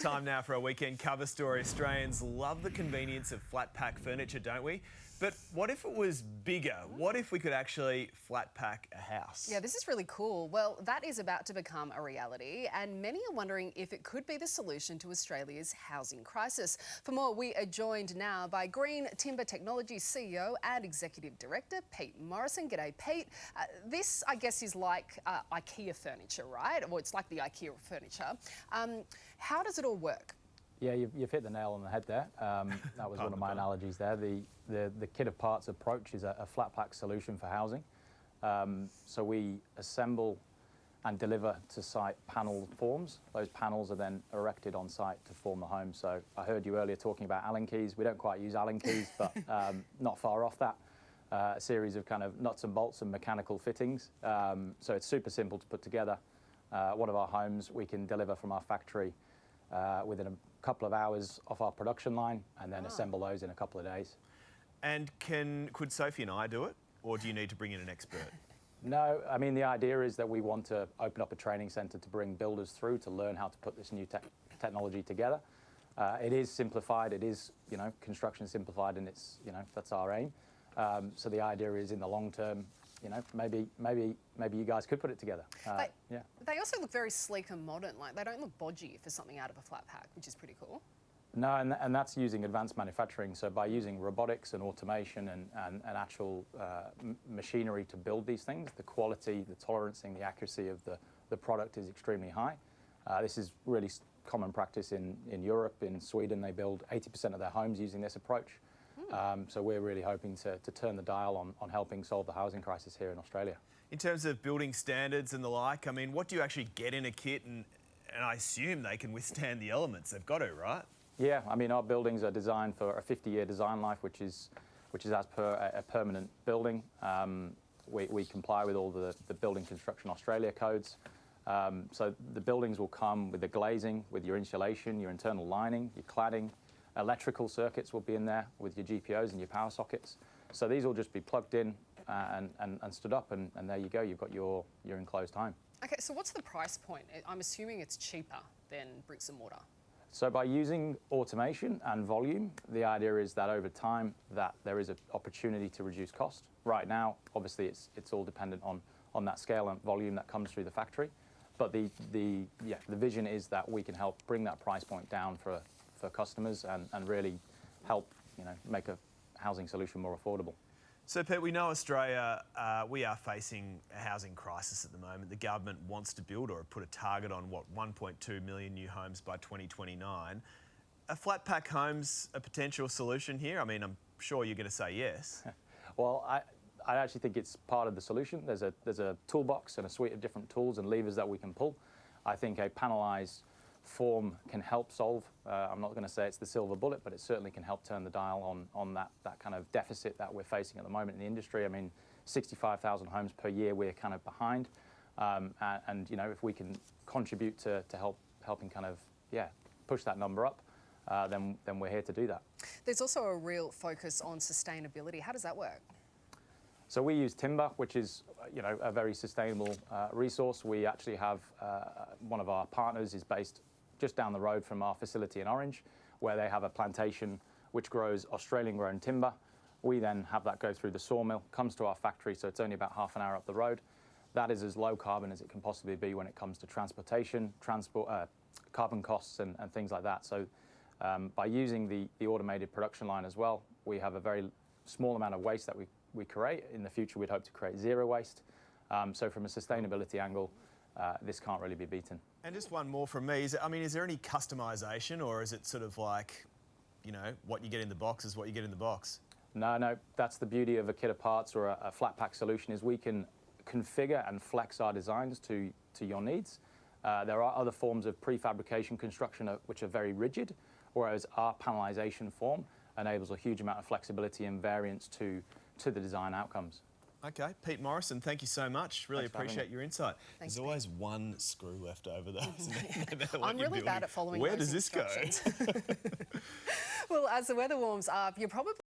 Time now for a weekend cover story. Australians love the convenience of flat pack furniture, don't we? But what if it was bigger? What if we could actually flat pack a house? Yeah, this is really cool. Well, that is about to become a reality, and many are wondering if it could be the solution to Australia's housing crisis. For more, we are joined now by Green Timber Technologies CEO and Executive Director, Pete Morrison. G'day, Pete. This, I guess, is like IKEA furniture, right? Well, it's like the IKEA furniture. How does it all work? Yeah, you've hit the nail on the head there. That was one of my analogies there. The kit of parts approach is a flat pack solution for housing. So we assemble and deliver to site panel forms. Those panels are then erected on site to form the home. So I heard you earlier talking about Allen keys. We don't quite use Allen keys, but not far off that. A series of kind of nuts and bolts and mechanical fittings. So it's super simple to put together. One of our homes we can deliver from our factory within a couple of hours off our production line, and then assemble those in a couple of days. And could Sophie and I do it, or do you need to bring in an expert? No, I mean, the idea is that we want to open up a training centre to bring builders through to learn how to put this new technology together. It is simplified, it is, construction simplified, and it's, that's our aim. So the idea is in the long term, maybe you guys could put it together. Yeah. They also look very sleek and modern. Like, they don't look bodgy for something out of a flat pack, which is pretty cool. No, and that's using advanced manufacturing. So by using robotics and automation and actual machinery to build these things, the quality, the tolerancing, the accuracy of the product is extremely high. This is really common practice in Europe. In Sweden, they build 80% of their homes using this approach. So we're really hoping to turn the dial on helping solve the housing crisis here in Australia. In terms of building standards and the like, I mean, what do you actually get in a kit? And I assume they can withstand the elements. They've got to, right? Yeah, I mean, our buildings are designed for a 50-year design life, which is as per a permanent building. We comply with all the Building Construction Australia codes. So the buildings will come with the glazing, with your insulation, your internal lining, your cladding. Electrical circuits will be in there with your GPOs and your power sockets. So these will just be plugged in and stood up, and there you go. You've got your enclosed home. Okay, so what's the price point? I'm assuming it's cheaper than bricks and mortar. So by using automation and volume, the idea is that over time that there is an opportunity to reduce cost. Right now, obviously, it's all dependent on that scale and volume that comes through the factory. But the vision is that we can help bring that price point down for customers and really help make a housing solution more affordable. So, Pete, we know Australia, we are facing a housing crisis at the moment. The government wants to build or put a target on, 1.2 million new homes by 2029. Are flat pack homes a potential solution here? I mean, I'm sure you're going to say yes. Well, I actually think it's part of the solution. There's a toolbox and a suite of different tools and levers that we can pull. I think a panelised form can help solve. I'm not going to say it's the silver bullet, but it certainly can help turn the dial on that kind of deficit that we're facing at the moment in the industry. I mean, 65,000 homes per year, we're kind of behind. And if we can contribute to helping kind of, push that number up, then we're here to do that. There's also a real focus on sustainability. How does that work? So we use timber, which is, a very sustainable resource. We actually have one of our partners is based just down the road from our facility in Orange, where they have a plantation which grows Australian-grown timber. We then have that go through the sawmill, comes to our factory, so it's only about half an hour up the road. That is as low carbon as it can possibly be when it comes to transportation, carbon costs and things like that. So by using the automated production line as well, we have a very small amount of waste that we create. In the future, we'd hope to create zero waste. So from a sustainability angle, this can't really be beaten. And just one more from me. Is there any customisation, or is it sort of like, what you get in the box is what you get in the box? No, that's the beauty of a kit of parts or a flat pack solution, is we can configure and flex our designs to your needs. There are other forms of prefabrication construction which are very rigid, whereas our panelisation form enables a huge amount of flexibility and variance to the design outcomes. Okay, Pete Morrison, thank you so much. Really appreciate your insight. Thanks, There's always one screw left over though. I'm really bad at following Where does this go? Well, as the weather warms up, you're probably